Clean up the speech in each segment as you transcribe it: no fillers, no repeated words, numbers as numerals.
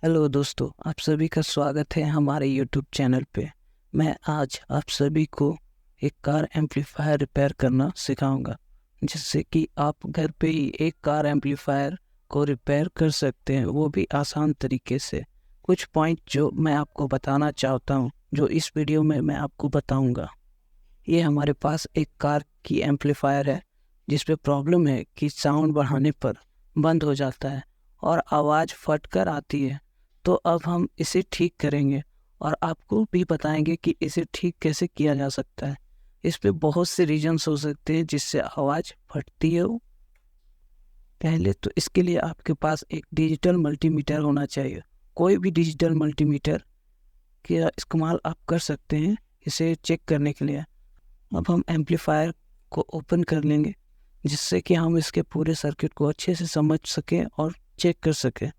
Hello दोस्तों, आप सभी का स्वागत है हमारे यूट्यूब चैनल पे। मैं आज आप सभी को एक कार एम्पलीफायर रिपेयर करना सिखाऊंगा, जिससे कि आप घर पे ही एक कार एम्पलीफायर को रिपेयर कर सकते हैं, वो भी आसान तरीके से। कुछ पॉइंट जो मैं आपको बताना चाहता हूँ, जो इस वीडियो में मैं आपको बताऊंगा। ये हमारे पास एक कार की एम्पलीफायर है, जिस पे प्रॉब्लम है कि साउंड बढ़ाने पर बंद हो जाता है और आवाज़ फट कर आती है। तो अब हम इसे ठीक करेंगे और आपको भी बताएंगे कि इसे ठीक कैसे किया जा सकता है। इस पे बहुत से रीजन्स हो सकते हैं जिससे आवाज़ फटती है। पहले तो इसके लिए आपके पास एक डिजिटल मल्टीमीटर होना चाहिए। कोई भी डिजिटल मल्टीमीटर का इस्तेमाल आप कर सकते हैं इसे चेक करने के लिए। अब हम एम्पलीफायर को ओपन कर लेंगे, जिससे कि हम इसके पूरे सर्किट को अच्छे से समझ सकें और चेक कर सकें।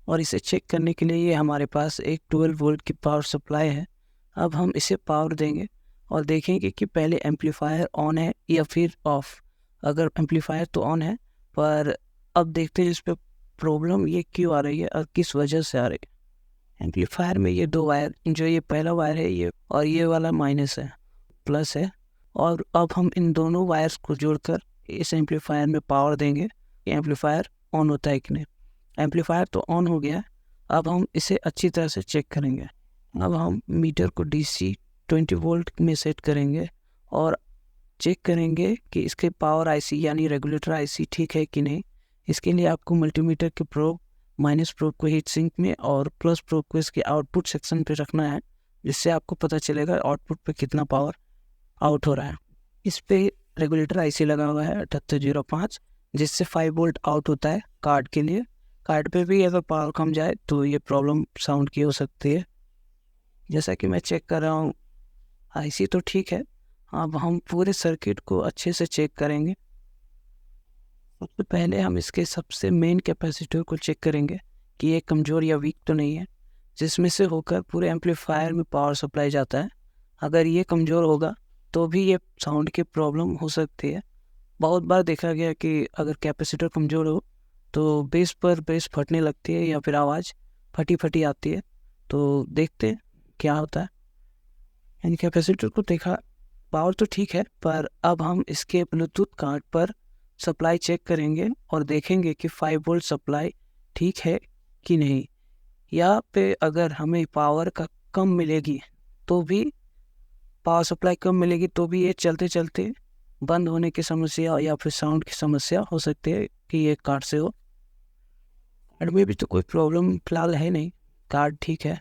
और इसे चेक करने के लिए ये हमारे पास एक 12 वोल्ट की पावर सप्लाई है। अब हम इसे पावर देंगे और देखेंगे कि पहले एम्पलीफायर ऑन है या फिर ऑफ। अगर एम्पलीफायर तो ऑन है, पर अब देखते हैं इस पर प्रॉब्लम ये क्यों आ रही है और किस वजह से आ रही है। एम्पलीफायर में ये दो वायर, जो ये पहला वायर है ये और ये वाला माइनस है, प्लस है। और अब हम इन दोनों वायर्स को जोड़कर इस एम्पलीफायर में पावर देंगे कि एम्पलीफायर ऑन होता है कि नहीं। एम्पलीफायर तो ऑन हो गया। अब हम इसे अच्छी तरह से चेक करेंगे। अब हम मीटर को डीसी 20 वोल्ट में सेट करेंगे और चेक करेंगे कि इसके पावर आईसी यानी रेगुलेटर आईसी ठीक है कि नहीं। इसके लिए आपको मल्टीमीटर के प्रोब, माइनस प्रोब को हीट सिंक में और प्लस प्रोब को इसके आउटपुट सेक्शन पे रखना है, जिससे आपको पता चलेगा आउटपुट पे कितना पावर आउट हो रहा है। इस पे रेगुलेटर आईसी लगा हुआ है 7805, जिससे 5 वोल्ट आउट होता है कार्ड के लिए। कार्ड पे भी अगर पावर कम जाए तो ये प्रॉब्लम साउंड की हो सकती है। जैसा कि मैं चेक कर रहा हूँ, आईसी तो ठीक है। अब हम पूरे सर्किट को अच्छे से चेक करेंगे। सबसे पहले हम इसके सबसे मेन कैपेसिटर को चेक करेंगे कि ये कमज़ोर या वीक तो नहीं है, जिसमें से होकर पूरे एम्पलीफायर में पावर सप्लाई जाता है। अगर ये कमज़ोर होगा तो भी ये साउंड की प्रॉब्लम हो सकती है। बहुत बार देखा गया कि अगर कैपेसिटर कमज़ोर हो तो बेस फटने लगती है या फिर आवाज़ फटी फटी आती है। तो देखते हैं क्या होता है। यानी कैपेसिटर को देखा, पावर तो ठीक है, पर अब हम इसके ब्लूटूथ कार्ड पर सप्लाई चेक करेंगे और देखेंगे कि 5 वोल्ट सप्लाई ठीक है कि नहीं। यहाँ पे अगर हमें पावर का कम मिलेगी तो भी पावर सप्लाई कम मिलेगी तो भी ये चलते चलते बंद होने की समस्या या फिर साउंड की समस्या हो सकती है कि ये कार्ड से हो। कार्ड में भी तो कोई प्रॉब्लम फिलहाल है नहीं, कार्ड ठीक है।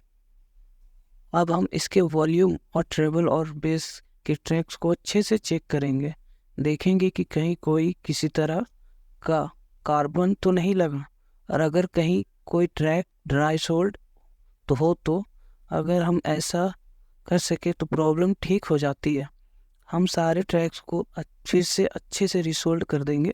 अब हम इसके वॉल्यूम और ट्रेबल और बेस के ट्रैक्स को अच्छे से चेक करेंगे। देखेंगे कि कहीं कोई किसी तरह का कार्बन तो नहीं लगा, और अगर कहीं कोई ट्रैक ड्राई सोल्ड तो हो तो अगर हम ऐसा कर सके तो प्रॉब्लम ठीक हो जाती है। हम सारे ट्रैक्स को अच्छे से रिसोल्ड कर देंगे।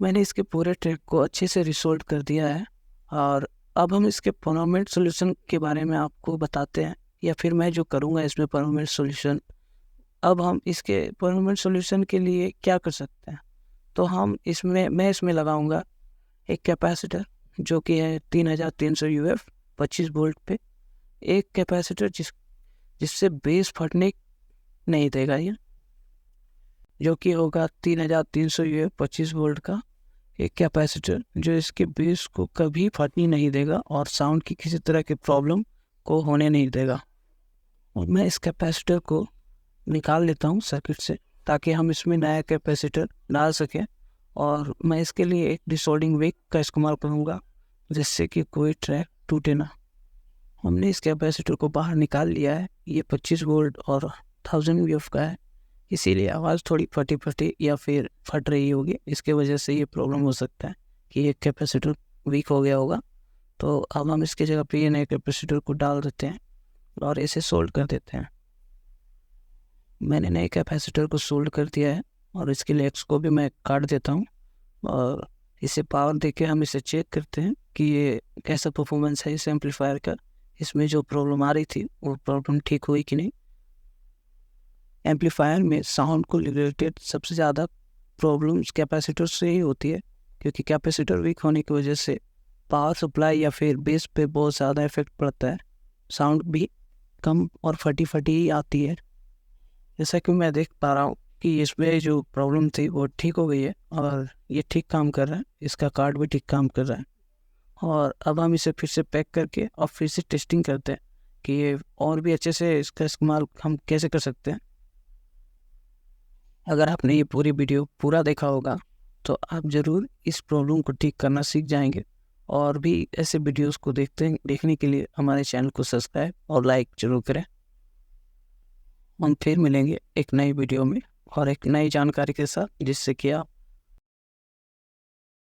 मैंने इसके पूरे ट्रैक को अच्छे से रिसोल्ड कर दिया है। और अब हम इसके परमानेंट सॉल्यूशन के बारे में आपको बताते हैं, या फिर मैं जो करूँगा इसमें परमानेंट सॉल्यूशन। अब हम इसके परमानेंट सॉल्यूशन के लिए क्या कर सकते हैं, तो मैं इसमें लगाऊंगा एक कैपेसिटर, जो कि है 3300 यूएफ 25 वोल्ट पे। एक कैपेसिटर जिससे बेस फटने नहीं देगा ये, जो कि होगा 3300 यूएफ 25 वोल्ट का एक कैपेसिटर, जो इसके बेस को कभी फटने नहीं देगा और साउंड की किसी तरह की प्रॉब्लम को होने नहीं देगा। और मैं इस कैपेसिटर को निकाल लेता हूँ सर्किट से, ताकि हम इसमें नया कैपेसिटर डाल सकें। और मैं इसके लिए एक डिसोल्डिंग विक का इस्तेमाल करूँगा, जिससे कि कोई ट्रैक टूटे ना। हमने इस कैपेसिटर को बाहर निकाल लिया है। ये 25 वोल्ट और 1000 यूएफ का है, इसीलिए आवाज़ थोड़ी फटी फटी या फिर फट रही होगी। इसके वजह से ये प्रॉब्लम हो सकता है कि ये कैपेसिटर वीक हो गया होगा। तो अब हम इसकी जगह पे ये नए कैपेसिटर को डाल देते हैं और इसे सोल्ड कर देते हैं। मैंने नए कैपेसिटर को सोल्ड कर दिया है और इसके लेग्स को भी मैं काट देता हूँ। और इसे पावर देके हम इसे चेक करते हैं कि ये कैसा परफॉर्मेंस है इस एम्पलीफायर का। इसमें जो प्रॉब्लम आ रही थी वो प्रॉब्लम ठीक हुई कि नहीं। एम्पलीफायर में साउंड को रिलेटेड सबसे ज़्यादा प्रॉब्लम्स कैपेसिटर से ही होती है, क्योंकि कैपेसिटर वीक होने की वजह से पावर सप्लाई या फिर बेस पे बहुत ज़्यादा इफेक्ट पड़ता है, साउंड भी कम और फटी फटी ही आती है। जैसा कि मैं देख पा रहा हूँ कि इसमें जो प्रॉब्लम थी वो ठीक हो गई है और ये ठीक काम कर रहा है, इसका कार्ड भी ठीक काम कर रहा है। और अब हम इसे फिर से पैक करके और फिर से टेस्टिंग करते हैं कि ये और भी अच्छे से इसका इस्तेमाल हम कैसे कर सकते हैं। अगर आपने ये पूरी वीडियो पूरा देखा होगा तो आप ज़रूर इस प्रॉब्लम को ठीक करना सीख जाएंगे। और भी ऐसे वीडियोस को देखने के लिए हमारे चैनल को सब्सक्राइब और लाइक जरूर करें। हम फिर मिलेंगे एक नई वीडियो में और एक नई जानकारी के साथ, जिससे कि आप